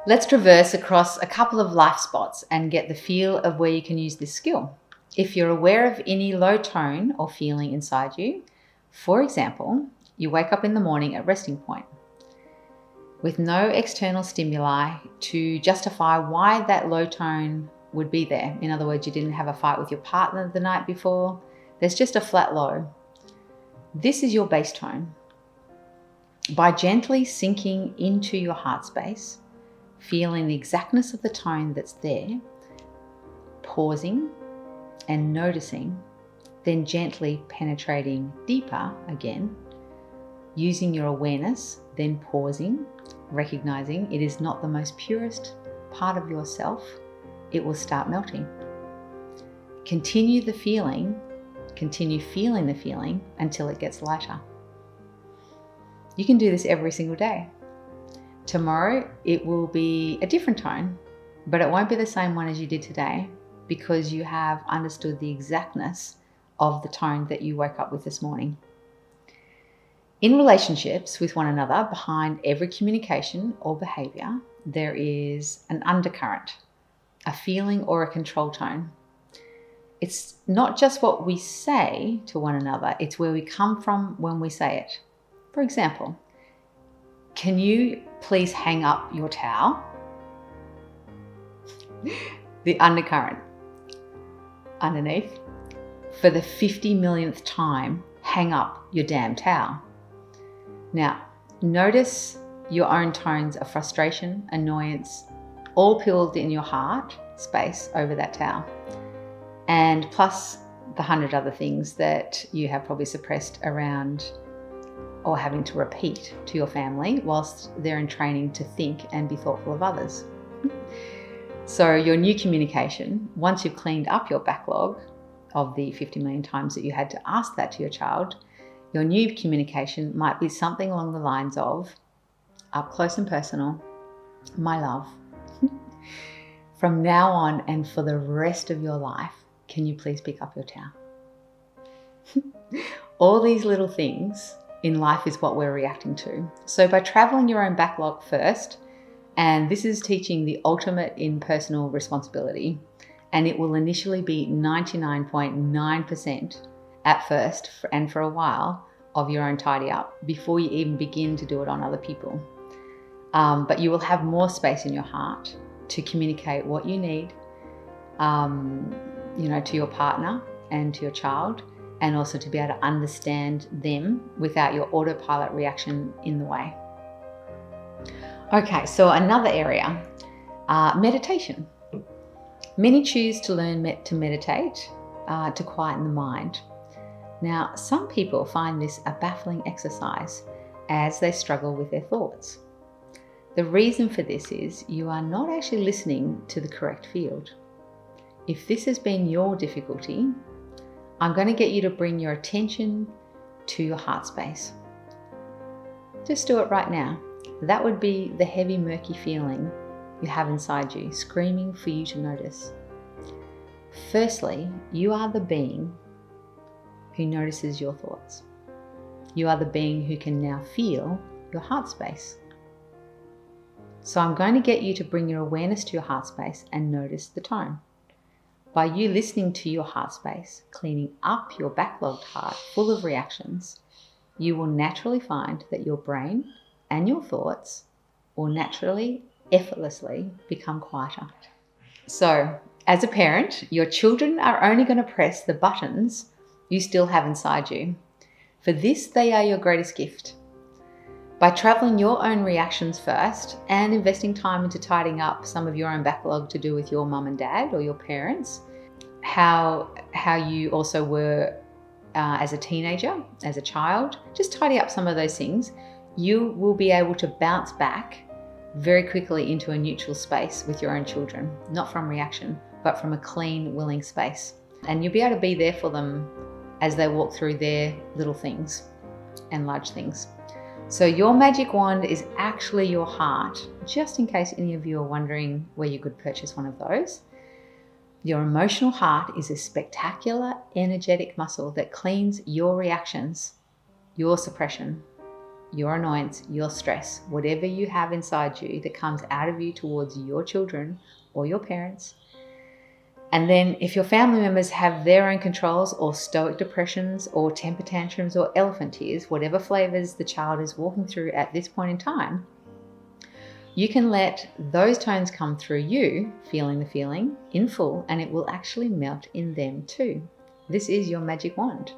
Let's traverse across a couple of life spots and get the feel of where you can use this skill. If you're aware of any low tone or feeling inside you, for example, you wake up in the morning at resting point with no external stimuli to justify why that low tone would be there. In other words, you didn't have a fight with your partner the night before. There's just a flat low. This is your base tone. By gently sinking into your heart space, feeling the exactness of the tone that's there, pausing and noticing, then gently penetrating deeper again, using your awareness, then pausing, recognizing it is not the most purest part of yourself, it will start melting. Continue the feeling, continue feeling the feeling until it gets lighter. You can do this every single day. Tomorrow it will be a different tone, but it won't be the same one as you did today because you have understood the exactness of the tone that you woke up with this morning. In relationships with one another, behind every communication or behavior, there is an undercurrent, a feeling or a control tone. It's not just what we say to one another, it's where we come from when we say it. For example, can you please hang up your towel? The undercurrent underneath, for the 50 millionth time, hang up your damn towel. Now, notice your own tones of frustration, annoyance, all pilled in your heart space over that towel. And plus the 100 other things that you have probably suppressed around or having to repeat to your family whilst they're in training to think and be thoughtful of others. So your new communication, once you've cleaned up your backlog of the 50 million times that you had to ask that to your child, your new communication might be something along the lines of, up close and personal, my love, from now on and for the rest of your life, can you please pick up your towel? All these little things in life is what we're reacting to. So by traveling your own backlog first, and this is teaching the ultimate in personal responsibility, and it will initially be 99.9% at first and for a while of your own tidy up before you even begin to do it on other people. But you will have more space in your heart to communicate what you need, to your partner and to your child, and also to be able to understand them without your autopilot reaction in the way. Okay, so another area, meditation. Many choose to learn to meditate to quieten the mind. Now, some people find this a baffling exercise as they struggle with their thoughts. The reason for this is you are not actually listening to the correct field. If this has been your difficulty, I'm going to get you to bring your attention to your heart space. Just do it right now. That would be the heavy, murky feeling you have inside you, screaming for you to notice. Firstly, you are the being who notices your thoughts. You are the being who can now feel your heart space. So I'm going to get you to bring your awareness to your heart space and notice the tone. By you listening to your heart space, cleaning up your backlogged heart full of reactions, you will naturally find that your brain and your thoughts will naturally, effortlessly become quieter. So, as a parent, your children are only going to press the buttons you still have inside you. For this, they are your greatest gift. By traveling your own reactions first and investing time into tidying up some of your own backlog to do with your mum and dad or your parents, how you also were as a teenager, as a child, just tidy up some of those things, you will be able to bounce back very quickly into a neutral space with your own children, not from reaction, but from a clean, willing space. And you'll be able to be there for them as they walk through their little things and large things. So your magic wand is actually your heart, just in case any of you are wondering where you could purchase one of those. Your emotional heart is a spectacular, energetic muscle that cleans your reactions, your suppression, your annoyance, your stress, whatever you have inside you that comes out of you towards your children or your parents. And then if your family members have their own controls or stoic depressions or temper tantrums or elephant tears, whatever flavors the child is walking through at this point in time, you can let those tones come through you, feeling the feeling in full, and it will actually melt in them too. This is your magic wand.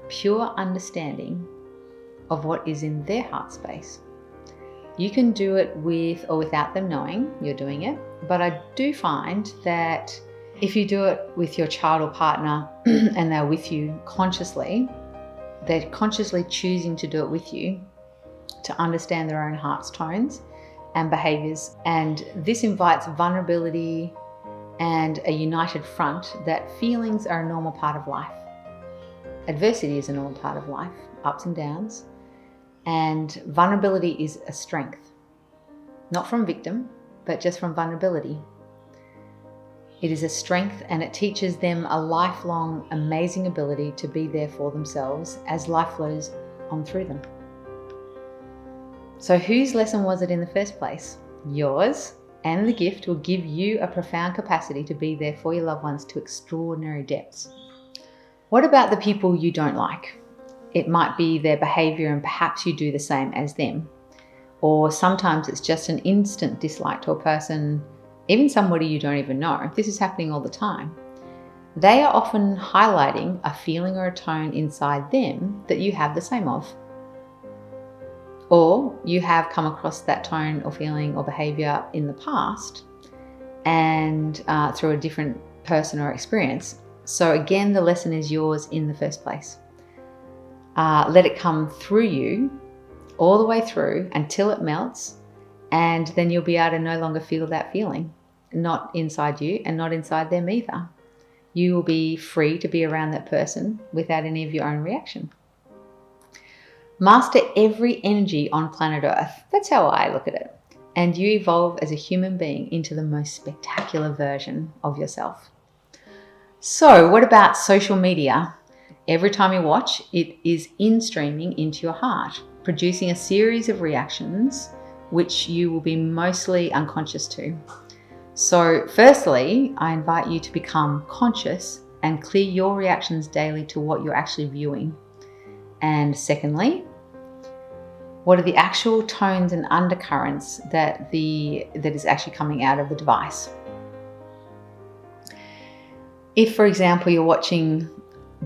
Pure understanding of what is in their heart space. You can do it with or without them knowing you're doing it, but I do find that if you do it with your child or partner and they're with you consciously, they're consciously choosing to do it with you to understand their own heart's tones and behaviors. And this invites vulnerability and a united front that feelings are a normal part of life. Adversity is a normal part of life, ups and downs. And vulnerability is a strength, not from victim, but just from vulnerability. It is a strength, and it teaches them a lifelong, amazing ability to be there for themselves as life flows on through them. So whose lesson was it in the first place? Yours, and the gift will give you a profound capacity to be there for your loved ones to extraordinary depths. What about the people you don't like? It might be their behavior and perhaps you do the same as them. Or sometimes it's just an instant dislike to a person, even somebody you don't even know. This is happening all the time. They are often highlighting a feeling or a tone inside them that you have the same of. Or you have come across that tone or feeling or behavior in the past and through a different person or experience. So again, the lesson is yours in the first place. Let it come through you all the way through until it melts, and then you'll be able to no longer feel that feeling, not inside you and not inside them either. You will be free to be around that person without any of your own reaction. Master every energy on planet Earth. That's how I look at it. And you evolve as a human being into the most spectacular version of yourself. So what about social media? Every time you watch, it is in-streaming into your heart, producing a series of reactions which you will be mostly unconscious to. So firstly, I invite you to become conscious and clear your reactions daily to what you're actually viewing. And secondly, what are the actual tones and undercurrents that is actually coming out of the device? If, for example, you're watching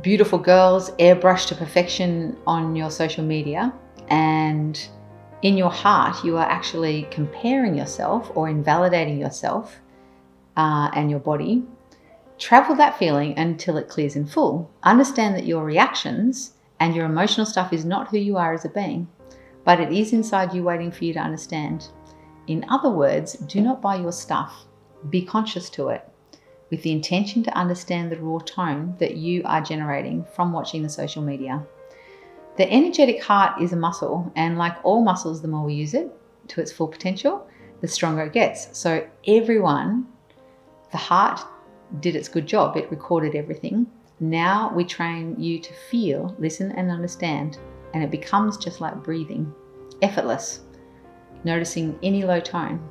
beautiful girls airbrushed to perfection on your social media, and in your heart you are actually comparing yourself or invalidating yourself and your body, travel that feeling until it clears in full. Understand that your reactions and your emotional stuff is not who you are as a being, but it is inside you waiting for you to understand. In other words, do not buy your stuff. Be conscious to it, with the intention to understand the raw tone that you are generating from watching the social media. The energetic heart is a muscle, and like all muscles, the more we use it to its full potential, the stronger it gets. So everyone, the heart did its good job. It recorded everything. Now we train you to feel, listen, and understand, and it becomes just like breathing, effortless, noticing any low tone.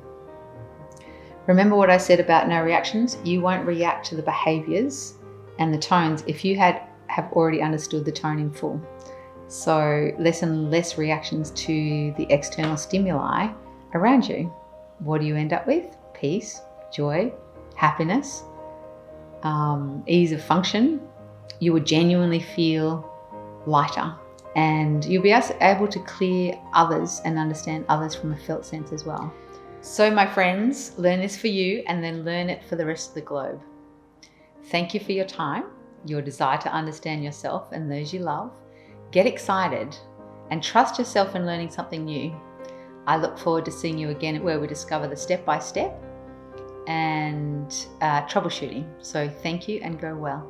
Remember what I said about no reactions? You won't react to the behaviors and the tones if you have already understood the tone in full. So less and less reactions to the external stimuli around you. What do you end up with? Peace, joy, happiness, ease of function. You will genuinely feel lighter, and you'll be able to clear others and understand others from a felt sense as well. So my friends, learn this for you and then learn it for the rest of the globe. Thank you for your time, your desire to understand yourself and those you love. Get excited and trust yourself in learning something new. I look forward to seeing you again where we discover the step-by-step and troubleshooting. So thank you and go well.